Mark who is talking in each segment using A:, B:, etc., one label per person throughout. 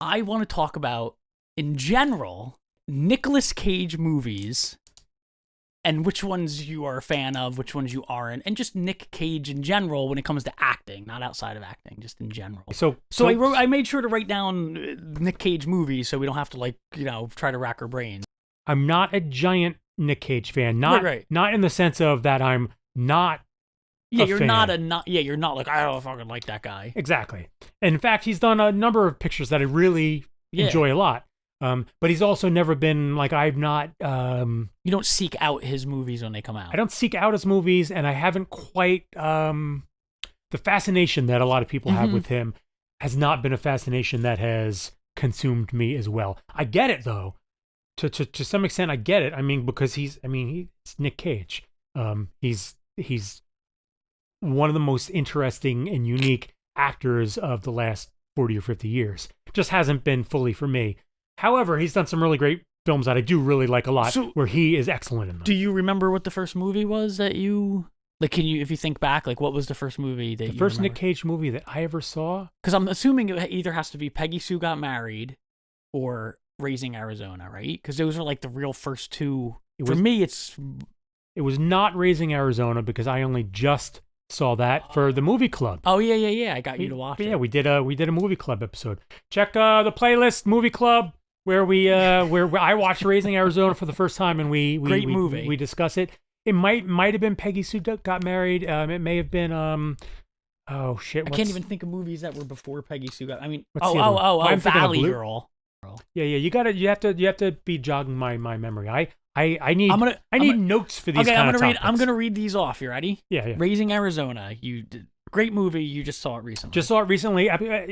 A: I want to talk about, in general, Nicolas Cage movies and which ones you are a fan of, which ones you aren't, and just Nic Cage in general when it comes to acting, not outside of acting, just in general. So I made sure to write down Nic Cage movies so we don't have to try to rack our brains.
B: I'm not a giant Nic Cage fan. Not in the sense of that I'm not.
A: Yeah, you're fan. You're not like, I don't fucking like that guy.
B: Exactly. And in fact, he's done a number of pictures that I really enjoy a lot. But he's also never been like, I'm not.
A: You don't seek out his movies when they come out.
B: I don't seek out his movies, and I haven't quite. The fascination that a lot of people have with him has not been a fascination that has consumed me as well. I get it though. To some extent, I get it. I mean, because he's Nic Cage. He's one of the most interesting and unique actors of the last 40 or 50 years. Just hasn't been fully for me. However, he's done some really great films that I do really like a lot, where he is excellent in them.
A: Do you remember what the first movie was that you like? If you think back, like what was the first movie that
B: the first Nic Cage movie that I ever saw?
A: Because I'm assuming it either has to be Peggy Sue Got Married or Raising Arizona, right? Because those are like the real first two. For me,
B: it was not Raising Arizona because I only just saw that for the movie club.
A: Oh yeah. I got you to watch it.
B: Yeah, we did a movie club episode. Check the playlist, movie club, where where I watched Raising Arizona for the first time, and we
A: great movie.
B: We discuss it. It might have been Peggy Sue Got Married. It may have been oh shit.
A: I can't even think of movies that were before Peggy Sue Got. I mean,
B: I'm
A: Valley Girl.
B: Yeah. You have to be jogging my memory. I need notes for these kind of topics.
A: I'm gonna read these off. You ready?
B: Yeah.
A: Raising Arizona. Great movie. You just saw it recently.
B: Just saw it recently.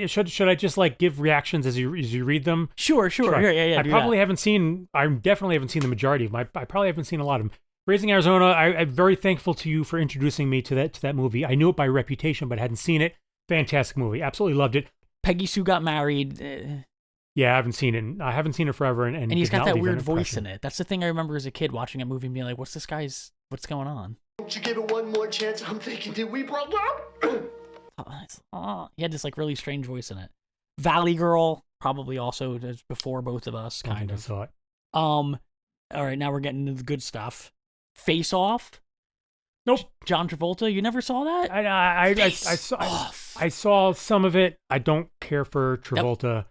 B: Should I just like give reactions as you read them?
A: Sure. Yeah.
B: I definitely haven't seen the majority of them. I probably haven't seen a lot of them. Raising Arizona. I'm very thankful to you for introducing me to that movie. I knew it by reputation, but hadn't seen it. Fantastic movie. Absolutely loved it.
A: Peggy Sue Got Married.
B: Yeah, I haven't seen it. I haven't seen it forever, and
A: he's got that weird voice in it. That's the thing I remember as a kid watching a movie and being like, "What's going on?"
C: Don't you give it one more chance? I'm thinking, did we broke up?
A: He had this like really strange voice in it. Valley Girl, probably also before both of us. Kind of.
B: I saw it.
A: All right, now we're getting into the good stuff. Face Off.
B: Nope.
A: John Travolta. You never saw that?
B: I saw some of it. I don't care for Travolta. Yep.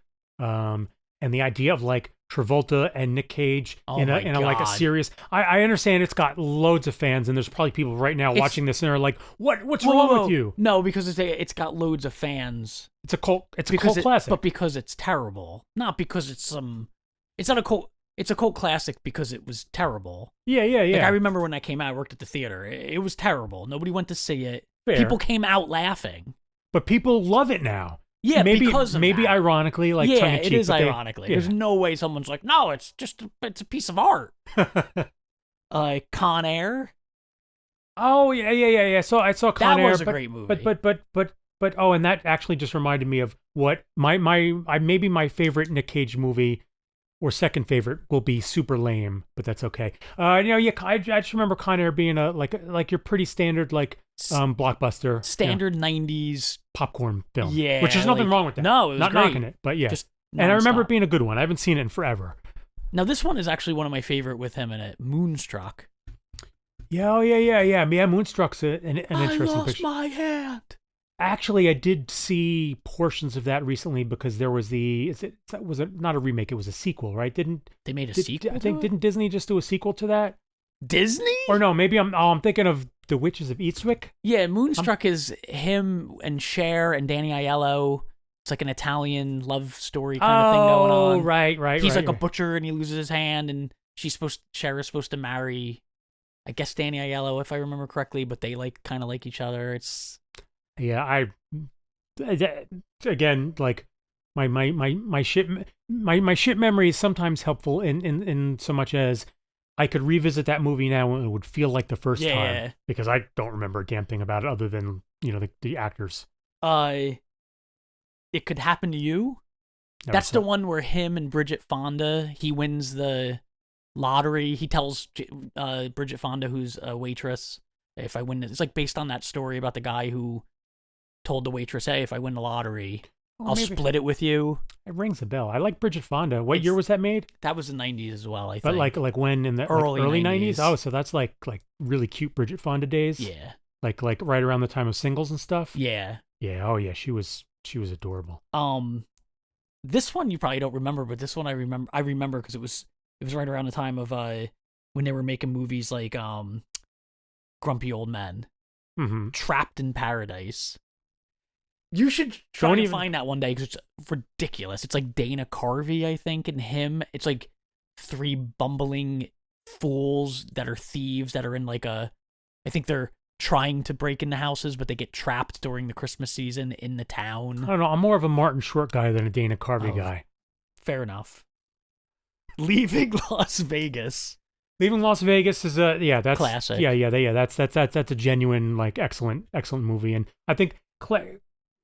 B: And the idea of like Travolta and Nic Cage in a like a serious. I understand it's got loads of fans, and there's probably people right now watching this and are like, "What's wrong with you?"
A: No, because it's got loads of fans.
B: It's a cult. It's a cult classic,
A: but because it's terrible, not because it's some. It's not a cult. It's a cult classic because it was terrible.
B: Yeah.
A: Like I remember when that came out, I worked at the theater. It was terrible. Nobody went to see it.
B: Fair.
A: People came out laughing.
B: But people love it now.
A: Yeah,
B: because
A: of
B: maybe
A: that.
B: Ironically, like
A: yeah,
B: tongue-in-cheek,
A: it is ironically. There's no way someone's like, no, it's a piece of art. Con Air.
B: Oh yeah. So I saw Con Air.
A: That was a great movie.
B: But oh, and that actually just reminded me of what maybe my favorite Nic Cage movie, or second favorite, will be Super Lame, but that's okay. I just remember Con Air being a like your pretty standard blockbuster,
A: standard 90s
B: popcorn film.
A: Yeah,
B: which is nothing wrong with that.
A: No, it was
B: not
A: great.
B: knocking it, but yeah.
A: Just
B: and I remember it being a good one. I haven't seen it in forever.
A: Now this one is actually one of my favorite with him in it, Moonstruck.
B: Yeah. Moonstruck's an interesting
A: I lost
B: picture.
A: my hand.
B: Actually, I did see portions of that recently because there was was it not a remake? It was a sequel, right?
A: They made a sequel?
B: Didn't Disney just do a sequel to that?
A: Disney?
B: Or no, maybe I'm thinking of The Witches of Eastwick.
A: Yeah, Moonstruck is him and Cher and Danny Aiello. It's like an Italian love story kind of thing going on.
B: Oh, right.
A: He's like a butcher and he loses his hand, and Cher is supposed to marry, I guess, Danny Aiello, if I remember correctly, but they kind of like each other.
B: Yeah, again, like my shit memory is sometimes helpful in so much as I could revisit that movie now and it would feel like the first time, because I don't remember a damn thing about it other than the actors.
A: It Could Happen to You. That's the one where him and Bridget Fonda, he wins the lottery. He tells Bridget Fonda, who's a waitress, if I win it. It's like based on that story about the guy who told the waitress, hey, if I win the lottery. I'll split it with you.
B: It rings a bell. I like Bridget Fonda. What
A: It's-
B: year was that made?
A: That was the 90s as well, I think.
B: But like when in the
A: Early
B: early 90s?
A: 90s.
B: Oh, so that's like really cute Bridget Fonda days.
A: Yeah.
B: Like right around the time of Singles and stuff.
A: Yeah.
B: Yeah. Oh yeah, she was adorable.
A: This one you probably don't remember, but this one I remember because it was right around the time of when they were making movies like Grumpy Old Men,
B: Mm-hmm.
A: Trapped in Paradise. You should try to
B: even
A: find that one day because it's ridiculous. It's like Dana Carvey, I think, and him. It's like three bumbling fools that are thieves that are in like I think they're trying to break into houses, but they get trapped during the Christmas season in the town.
B: I don't know. I'm more of a Martin Short guy than a Dana Carvey guy.
A: Fair enough. Leaving Las Vegas.
B: Leaving Las Vegas is that's
A: classic.
B: That's a genuine like excellent movie, and I think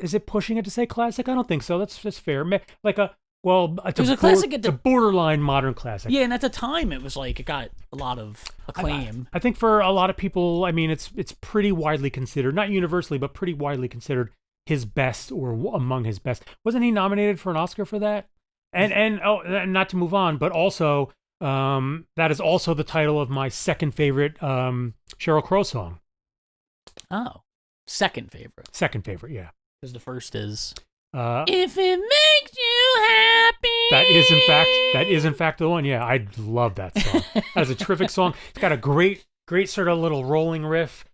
B: is it pushing it to say classic? I don't think so. That's fair. Like it was
A: a classic
B: it's a borderline modern classic.
A: Yeah, and at the time it was like it got a lot of acclaim.
B: I think for a lot of people, I mean, it's pretty widely considered, not universally, but pretty widely considered his best or among his best. Wasn't he nominated for an Oscar for that? And not to move on, but also that is also the title of my second favorite Sheryl Crow song.
A: Oh, second favorite.
B: Second favorite, yeah.
A: Because the first is
B: if
A: it makes you happy.
B: That is in fact the one. Yeah, I love that song. That's a terrific song. It's got a great sort of little rolling riff.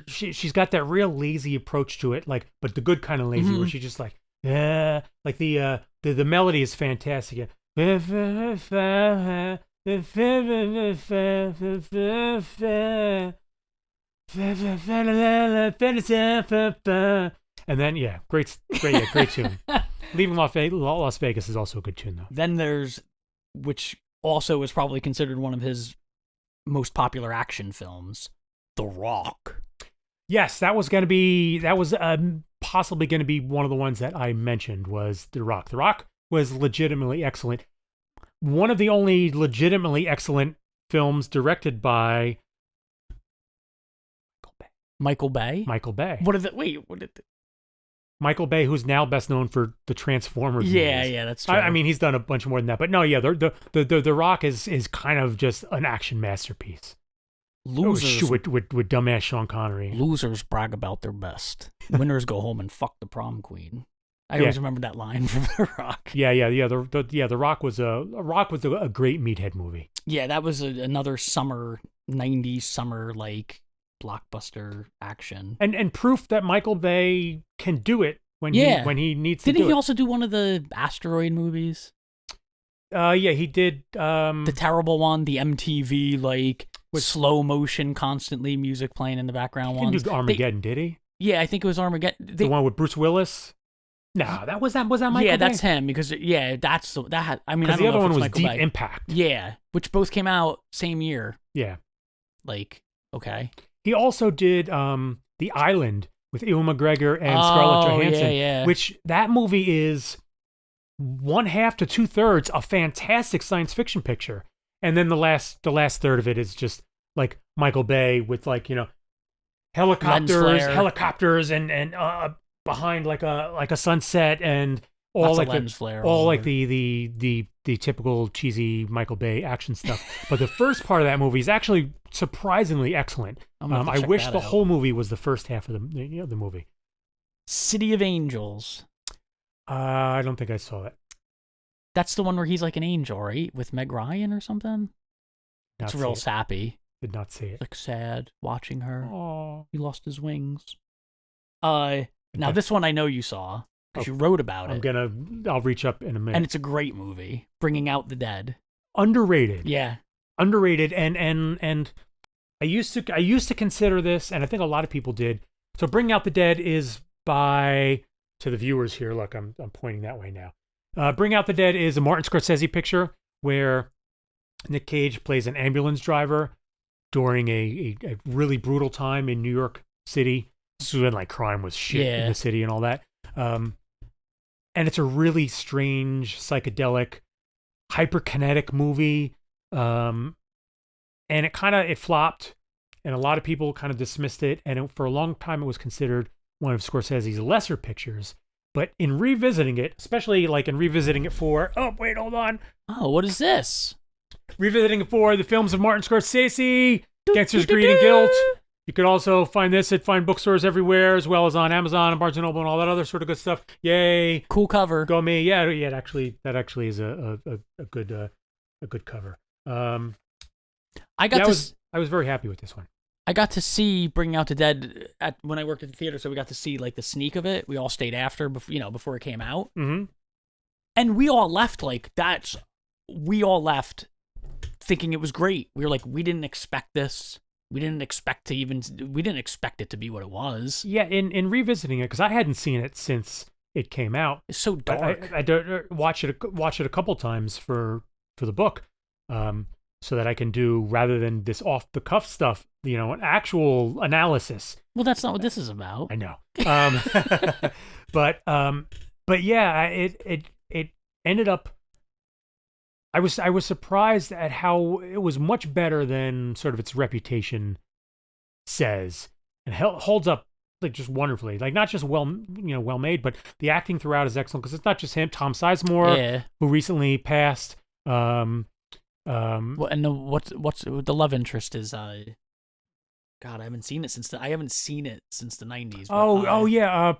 B: She's got that real lazy approach to it, like, but the good kind of lazy, where she just like, yeah, like the melody is fantastic. And then great tune. Leaving Las Vegas is also a good tune though.
A: Then there's, which also is probably considered one of his most popular action films, The Rock.
B: Yes, that was possibly going to be one of the ones that I mentioned was The Rock. The Rock was legitimately excellent. One of the only legitimately excellent films directed by
A: Michael Bay.
B: Michael Bay.
A: Michael
B: Bay, who's now best known for the Transformers movies.
A: Yeah, that's true.
B: I mean, he's done a bunch more than that, but no, yeah, the Rock is kind of just an action masterpiece.
A: Losers
B: with dumbass Sean Connery.
A: Losers brag about their best. Winners go home and fuck the prom queen. I always remember that line from The Rock.
B: Yeah. The Rock was a great meathead movie.
A: Yeah, that was another summer '90s summer like blockbuster action.
B: And proof that Michael Bay can do it when he needs to do it.
A: Didn't he also do one of the asteroid movies?
B: He did
A: the terrible one, the MTV like with slow motion, constantly music playing in the background.
B: He didn't do Armageddon, did he?
A: Yeah, I think it was Armageddon.
B: The one with Bruce Willis. No, that was that Michael Bay?
A: Yeah, that's him because that. I mean, I don't
B: the other
A: know
B: one
A: if it's
B: was
A: Michael
B: Deep
A: Bay.
B: Impact.
A: Yeah, which both came out same year.
B: Yeah,
A: like okay.
B: He also did The Island with Ewan McGregor and Scarlett Johansson, which that movie is 1/2 to 2/3 a fantastic science fiction picture, and then the last third of it is just like Michael Bay with like helicopters and behind like a sunset and all like the typical cheesy Michael Bay action stuff. But the first part of that movie is actually surprisingly excellent. I wish the whole movie was the first half of the movie.
A: City of Angels.
B: I don't think I saw it.
A: That's the one where he's like an angel, right? With Meg Ryan or something? It's real sappy.
B: Did not see it.
A: Like sad watching her.
B: Oh,
A: he lost his wings. Now this one I know you saw because you wrote about it.
B: I'll reach up in a minute.
A: And it's a great movie. Bringing Out the Dead.
B: Underrated.
A: Yeah.
B: Underrated. And I used to consider this, and I think a lot of people did. So Bringing Out the Dead is by, to the viewers here, look, I'm pointing that way now. Bring Out the Dead is a Martin Scorsese picture where Nic Cage plays an ambulance driver during a really brutal time in New York City. This was when like crime was shit in the city and all that. And it's a really strange, psychedelic, hyperkinetic movie. And it flopped, and a lot of people kind of dismissed it. And for a long time, it was considered one of Scorsese's lesser pictures. But in revisiting it, especially like in revisiting it for, oh, wait, hold on.
A: Oh, what is this?
B: Revisiting it for the films of Martin Scorsese, Gangsters, Greed, and Guilt. You could also find this at fine bookstores everywhere, as well as on Amazon and Barnes & Noble and all that other sort of good stuff. Yay.
A: Cool cover.
B: Go me. Yeah, that actually is a good cover. I was very happy with this one.
A: I got to see Bringing Out the Dead when I worked at the theater, so we got to see like the sneak of it. We all stayed after, before it came out.
B: Mm-hmm.
A: And we all left we all left thinking it was great. We were like, we didn't expect this. We didn't expect it to be what it was.
B: Yeah, in revisiting it, because I hadn't seen it since it came out.
A: It's so dark.
B: I don't watch it a couple times for the book, so that I can do, rather than this off the cuff stuff, an actual analysis.
A: Well, that's not what this is about.
B: I know. But yeah, it ended up. I was surprised at how it was much better than sort of its reputation says, and holds up like just wonderfully. Like not just well made, but the acting throughout is excellent, because it's not just him. Tom Sizemore, who recently passed.
A: And what's the love interest is? God, I haven't seen it since the 90s.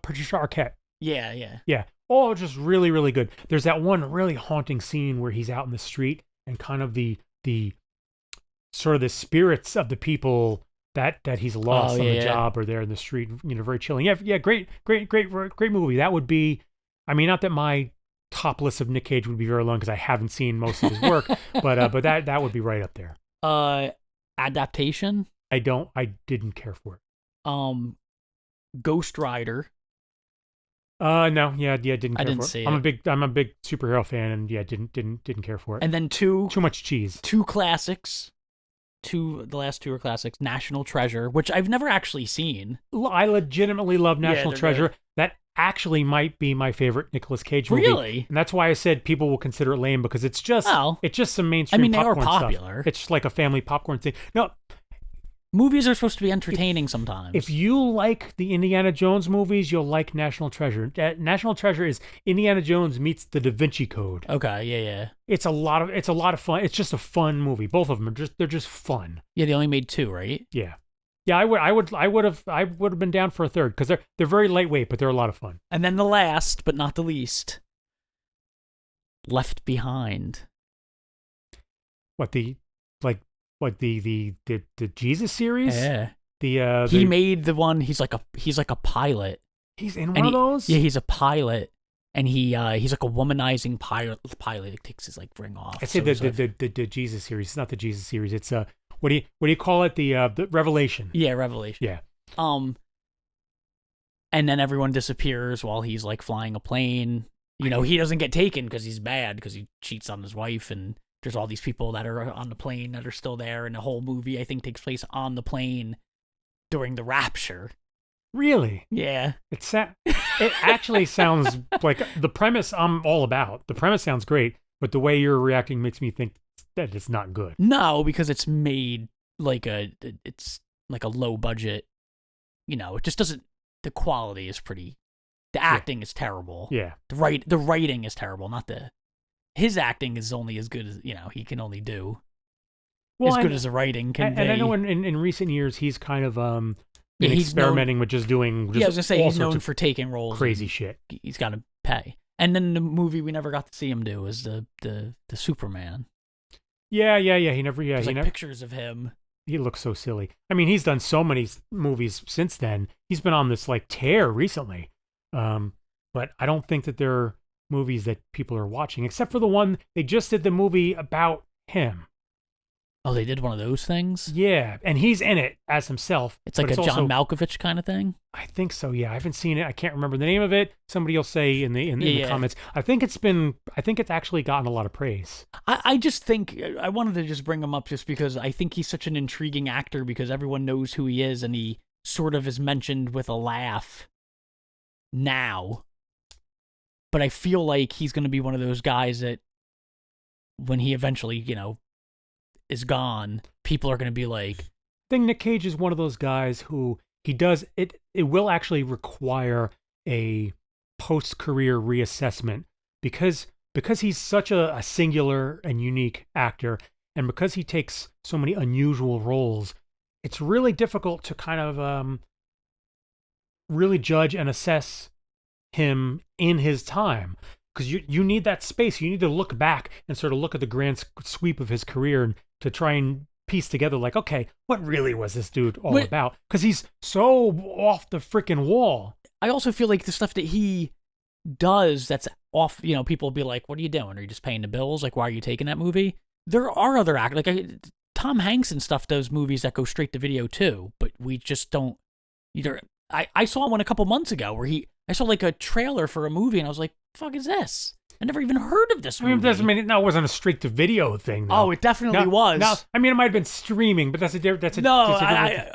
B: Patricia Arquette.
A: Yeah.
B: Oh, just really, really good. There's that one really haunting scene where he's out in the street, and kind of the sort of the spirits of the people that he's lost on the job are there in the street. Very chilling. Yeah. Great movie. That would be. I mean, not that my top list of Nic Cage would be very long, because I haven't seen most of his work, but that would be right up there.
A: Adaptation.
B: I didn't care for it.
A: Ghost Rider.
B: No, didn't care for it.
A: I didn't see it.
B: I'm a big superhero fan, and didn't care for it.
A: And then too
B: much cheese.
A: Two classics. The last two are classics. National Treasure, which I've never actually seen.
B: I legitimately love National Treasure.
A: Good.
B: That actually might be my favorite Nicolas Cage movie.
A: Really?
B: And that's why I said people will consider it lame, because it's just some mainstream
A: they
B: popcorn
A: are popular.
B: stuff. It's just like a family popcorn thing. No.
A: Movies are supposed to be entertaining sometimes.
B: If you like the Indiana Jones movies, you'll like National Treasure. National Treasure is Indiana Jones meets the Da Vinci Code.
A: Okay, yeah.
B: It's a lot of fun. It's just a fun movie. Both of them they're just fun.
A: Yeah, they only made two, right?
B: Yeah. Yeah, I would have been down for a third, because they're very lightweight, but they're a lot of fun.
A: And then the last, but not the least, Left Behind.
B: What the Jesus series?
A: Yeah. He made the one. He's like a pilot.
B: He's in one of those.
A: Yeah, he's a pilot, and he's like a womanizing pilot. He takes his like ring off.
B: I say the Jesus series. It's not the Jesus series. It's what do you call it? The Revelation.
A: Yeah, Revelation.
B: Yeah.
A: And then everyone disappears while he's like flying a plane. He doesn't get taken because he's bad, because he cheats on his wife, and there's all these people that are on the plane that are still there, and the whole movie, I think, takes place on the plane during the rapture.
B: Really?
A: Yeah.
B: It actually sounds like the premise I'm all about. The premise sounds great, but the way you're reacting makes me think that it's not good.
A: No, because it's made it's like a low budget, it just doesn't, the quality is pretty, the acting is terrible.
B: Yeah.
A: The writing is terrible, his acting is only as good as, he can only do. As good as the writing can be.
B: And I know in recent years, he's kind of been experimenting with just doing
A: I was going to say, he's known for taking roles.
B: Crazy shit.
A: He's got to pay. And then the movie we never got to see him do was the Superman.
B: Yeah. He never. Yeah,
A: There's pictures of him.
B: He looks so silly. I mean, he's done so many movies since then. He's been on this like tear recently. But I don't think that there are movies that people are watching, except for the one they just did the movie about him.
A: Oh, they did one of those things?
B: Yeah, and he's in it as himself.
A: It's like a John Malkovich kind of thing?
B: I think so, yeah. I haven't seen it. I can't remember the name of it. Somebody will say in the comments. I think it's actually gotten a lot of praise.
A: I just think, I wanted to just bring him up just because I think he's such an intriguing actor, because everyone knows who he is, and he sort of is mentioned with a laugh now. But I feel like he's going to be one of those guys that when he eventually, is gone, people are going to be like...
B: I think Nic Cage is one of those guys who he does... It will actually require a post-career reassessment because he's such a singular and unique actor, and because he takes so many unusual roles, it's really difficult to kind of really judge and assess him in his time, because you need that space. You need to look back and sort of look at the grand sweep of his career and to try and piece together, like, okay, what really was this dude all about? Because he's so off the freaking wall. I
A: also feel like the stuff that he does that's off, people will be like, what are you doing? Are you just paying the bills? Like, why are you taking that movie? There are other actors, like Tom Hanks and stuff does movies that go straight to video too, but we just don't either. I saw one a couple months ago where I saw like a trailer for a movie and I was like, fuck is this? I never even heard of this movie.
B: I mean, it doesn't mean it wasn't a straight to video thing, though.
A: Oh, it definitely was.
B: No, I mean, it might have been streaming, but that's a different.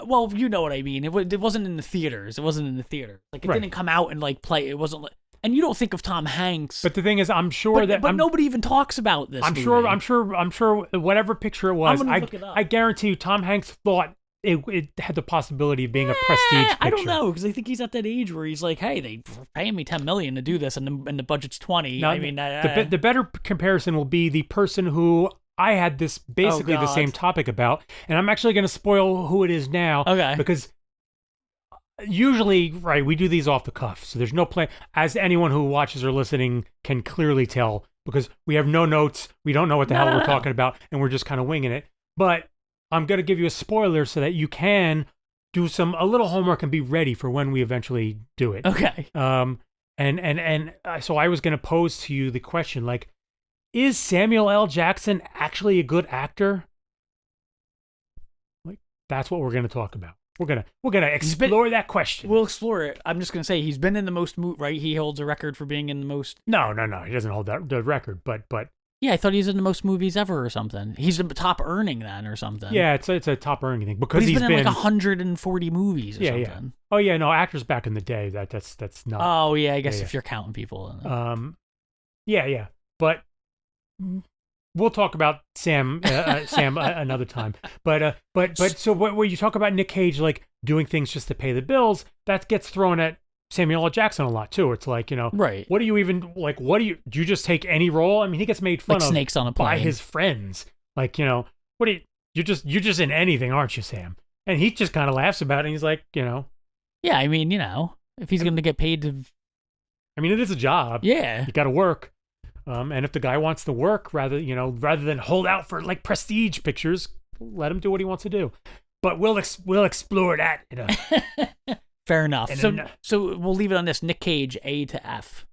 A: Well, you know what I mean. It wasn't in the theaters. It wasn't in the theater. Like, it didn't come out and like play. It wasn't. And you don't think of Tom Hanks.
B: But the thing is, I'm sure
A: but nobody even talks about this.
B: I'm sure. Whatever picture it was, I guarantee you, Tom Hanks thought it had the possibility of being a prestige picture.
A: I don't know, because I think he's at that age where he's like, hey, they paying me $10 million to do this, and the budget's 20.
B: Now,
A: I mean,
B: the better comparison will be the person who I had this basically the same topic about, and I'm actually going to spoil who it is now.
A: Okay.
B: Because usually, we do these off the cuff, so there's no plan. As anyone who watches or listening can clearly tell, because we have no notes, we don't know what the hell we're talking about, and we're just kind of winging it. But I'm going to give you a spoiler so that you can do a little homework and be ready for when we eventually do it.
A: Okay.
B: So I was going to pose to you the question, like, is Samuel L. Jackson actually a good actor? Like, that's what we're going to talk about. We're gonna explore that question.
A: We'll explore it. I'm just gonna say he's been in the most right? He holds a record for being in the most.
B: No. He doesn't hold the record, but.
A: Yeah, I thought he was in the most movies ever or something. He's the top earning then or something.
B: Yeah, it's a top earning thing because
A: he's been in like 140 movies or something.
B: Yeah. Oh yeah, no, actors back in the day that's not.
A: Oh yeah, I guess if you're counting people.
B: Yeah, but we'll talk about Sam another time. But so when you talk about Nic Cage like doing things just to pay the bills, that gets thrown at Samuel L. Jackson a lot too. It's like,
A: right.
B: What do you even like? Do you just take any role? I mean, he gets made fun
A: like
B: of
A: snakes on a plane
B: by his friends. Like, what do you're just in anything, aren't you, Sam? And he just kind of laughs about it. And he's like,
A: Yeah, I mean, if he's going to get paid to.
B: I mean, it is a job.
A: Yeah,
B: you got to work. And if the guy wants to work, rather than hold out for like prestige pictures, let him do what he wants to do. But we'll explore that.
A: Fair enough. So we'll leave it on this. Nic Cage, A to F.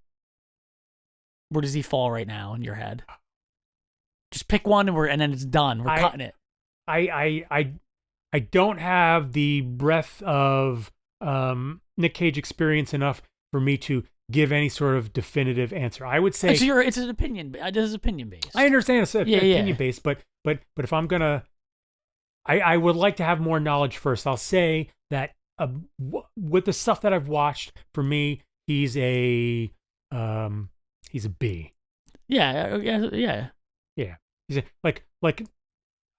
A: Where does he fall right now in your head? Just pick one and then it's done. We're cutting it.
B: I don't have the breadth of Nic Cage experience enough for me to give any sort of definitive answer. I would say
A: it's an opinion. This is opinion based.
B: I understand it's opinion based, but if I'm gonna, I would like to have more knowledge first. I'll say that. With the stuff that I've watched, for me, he's a B.
A: Yeah.
B: He's like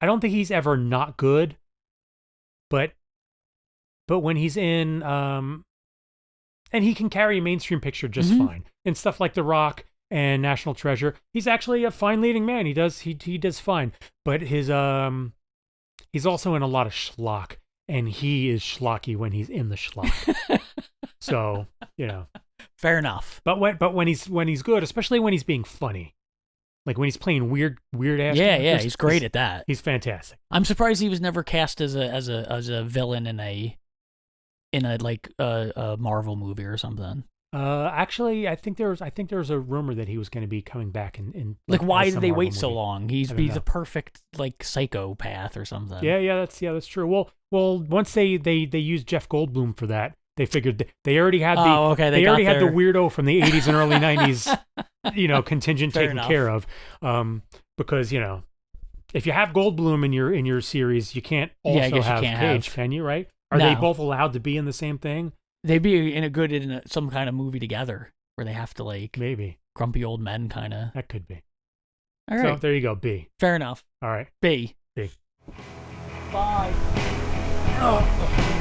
B: I don't think he's ever not good, but when he's in and he can carry a mainstream picture just fine. And stuff like The Rock and National Treasure, he's actually a fine leading man. He does fine, but his he's also in a lot of schlock. And he is schlocky when he's in the schlock. So,
A: fair enough.
B: But when he's good, especially when he's being funny, like when he's playing weird ass.
A: Yeah, he's great at that.
B: He's fantastic.
A: I'm surprised he was never cast as a villain in a Marvel movie or something.
B: Actually, I think there was a rumor that he was going to be coming back in
A: like why did they wait so long? He's a perfect like psychopath or something.
B: Yeah, that's true. Well, once they used Jeff Goldblum for that, they figured they already had the already had the weirdo from the 80s and early 90s, contingent taken care of. Because if you have Goldblum in your series, you can't also have Cage, can you? Right? Are they both allowed to be in the same thing?
A: They'd be in some kind of movie together where they have to like
B: maybe
A: grumpy old men kind of.
B: That could be.
A: All right.
B: So there you go. B.
A: Fair enough.
B: All right.
A: B.
B: B.
A: Bye. Oh.